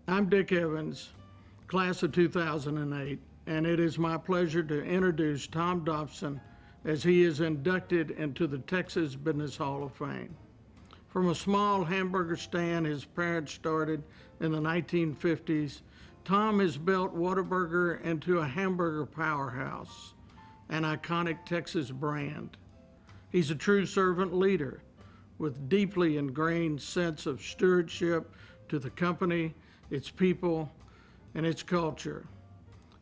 I'm Dick Evans, class of 2008, and it is my pleasure to introduce Tom Dobson as he is inducted into the Texas Business Hall of Fame. From a small hamburger stand his parents started in the 1950s, Tom has built Whataburger into a hamburger powerhouse, an iconic Texas brand. He's a true servant leader with deeply ingrained sense of stewardship to the company, its people, and its culture.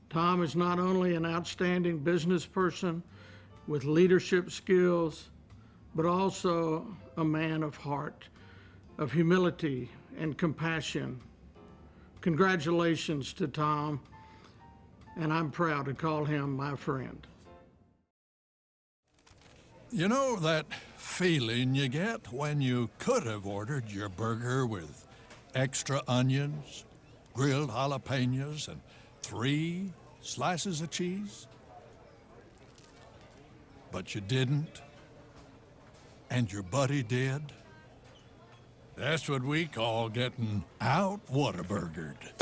Tom is not only an outstanding business person with leadership skills, but also a man of heart, of humility and compassion. Congratulations to Tom, and I'm proud to call him my friend. You know that feeling you get when you could have ordered your burger with extra onions, grilled jalapenos, and 3 slices of cheese? But you didn't, and your buddy did? That's what we call getting out Whataburgered.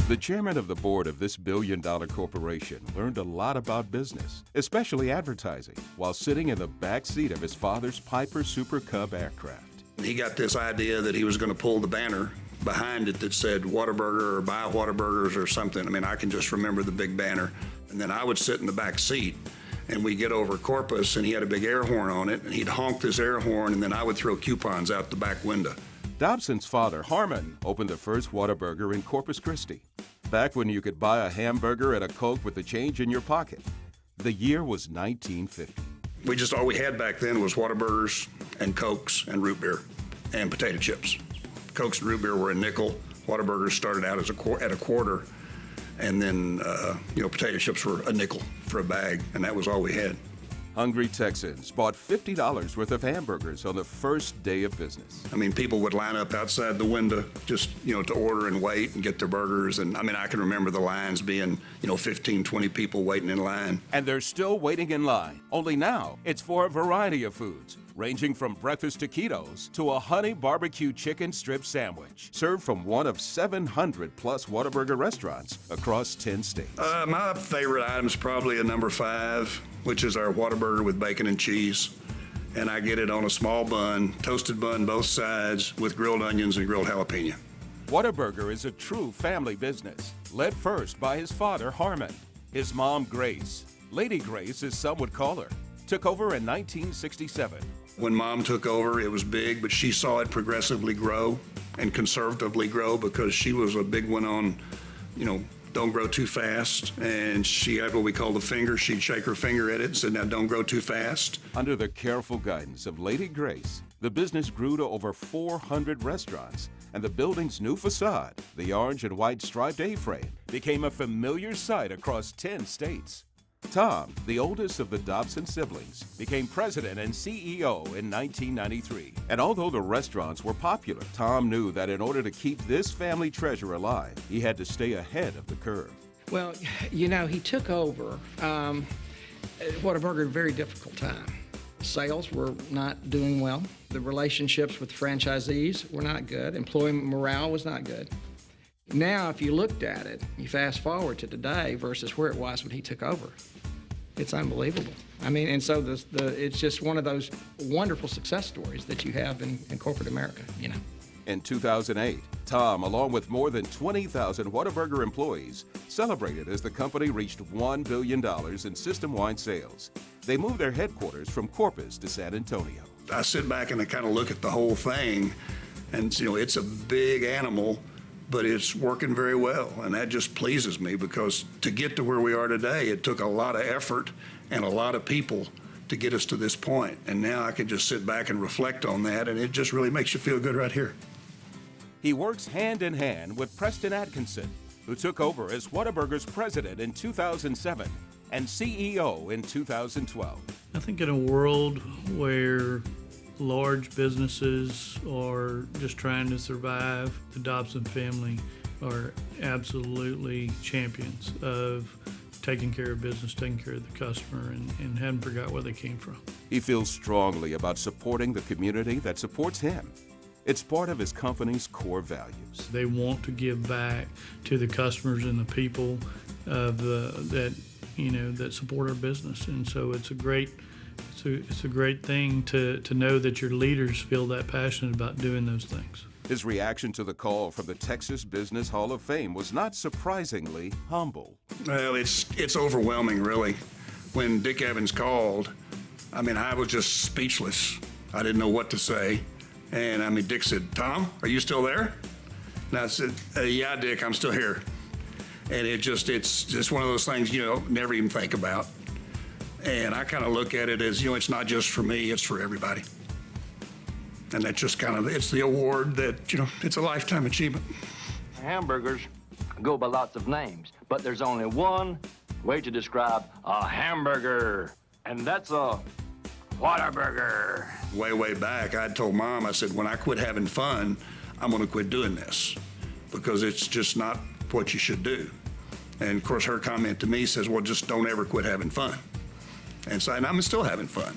The chairman of the board of this billion-dollar corporation learned a lot about business, especially advertising, while sitting in the back seat of his father's Piper Super Cub aircraft. He got this idea that he was going to pull the banner behind it that said Whataburger or Buy Whataburgers or something. I mean, I can just remember the big banner. And then I would sit in the back seat, and we'd get over Corpus, and he had a big air horn on it, and he'd honk this air horn, and then I would throw coupons out the back window. Dobson's father, Harmon, opened the first Whataburger in Corpus Christi, back when you could buy a hamburger and a Coke with the change in your pocket. The year was 1950. All we had back then was Whataburgers and Cokes and root beer and potato chips. Cokes and root beer were a nickel. Whataburgers started out as at a quarter, and then potato chips were a nickel for a bag, and that was all we had. Hungry Texans bought $50 worth of hamburgers on the first day of business. I mean, people would line up outside the window just, to order and wait and get their burgers. And I mean, I can remember the lines being, 15, 20 people waiting in line. And they're still waiting in line. Only now, it's for a variety of foods, ranging from breakfast taquitos to a honey barbecue chicken strip sandwich, served from one of 700 plus Whataburger restaurants across 10 states. My favorite item is probably a number 5, which is our Whataburger with bacon and cheese. And I get it on a small bun, toasted bun both sides, with grilled onions and grilled jalapeno. Whataburger is a true family business, led first by his father, Harmon. His mom, Grace, Lady Grace as some would call her, took over in 1967. When Mom took over, it was big, but she saw it progressively grow and conservatively grow because she was a big one on, don't grow too fast. And she had what we call the finger. She'd shake her finger at it and said, now don't grow too fast. Under the careful guidance of Lady Grace, the business grew to over 400 restaurants, and the building's new facade, the orange and white striped A-frame, became a familiar sight across 10 states. Tom, the oldest of the Dobson siblings, became president and CEO in 1993. And although the restaurants were popular, Tom knew that in order to keep this family treasure alive, he had to stay ahead of the curve. Well, he took over Whataburger at a very difficult time. Sales were not doing well. The relationships with franchisees were not good. Employee morale was not good. Now, if you looked at it, you fast forward to today versus where it was when he took over, it's unbelievable. I mean, and so it's just one of those wonderful success stories that you have in corporate America, In 2008, Tom, along with more than 20,000 Whataburger employees, celebrated as the company reached $1 billion in system-wide sales. They moved their headquarters from Corpus to San Antonio. I sit back and I kind of look at the whole thing, and it's a big animal, but it's working very well, and that just pleases me because to get to where we are today, it took a lot of effort and a lot of people to get us to this point. And now I can just sit back and reflect on that, and it just really makes you feel good right here. He works hand in hand with Preston Atkinson, who took over as Whataburger's president in 2007 and CEO in 2012. I think in a world where large businesses are just trying to survive, the Dobson family are absolutely champions of taking care of business, taking care of the customer, and hadn't forgot where they came from. He feels strongly about supporting the community that supports him. It's part of his company's core values. They want to give back to the customers and the people of that support our business, and so it's a great thing to know that your leaders feel that passionate about doing those things. His reaction to the call from the Texas Business Hall of Fame was not surprisingly humble. Well, it's overwhelming, really. When Dick Evans called, I mean, I was just speechless. I didn't know what to say. And I mean, Dick said, "Tom, are you still there?" And I said, "Yeah, Dick, I'm still here." And it's just one of those things, never even think about. And I kind of look at it as, it's not just for me, it's for everybody. And that's just it's the award that, it's a lifetime achievement. Hamburgers go by lots of names, but there's only one way to describe a hamburger, and that's a Whataburger. Way back, I told Mom, I said, when I quit having fun, I'm going to quit doing this because it's just not what you should do. And of course, her comment to me says, well, just don't ever quit having fun. And so, and I'm still having fun.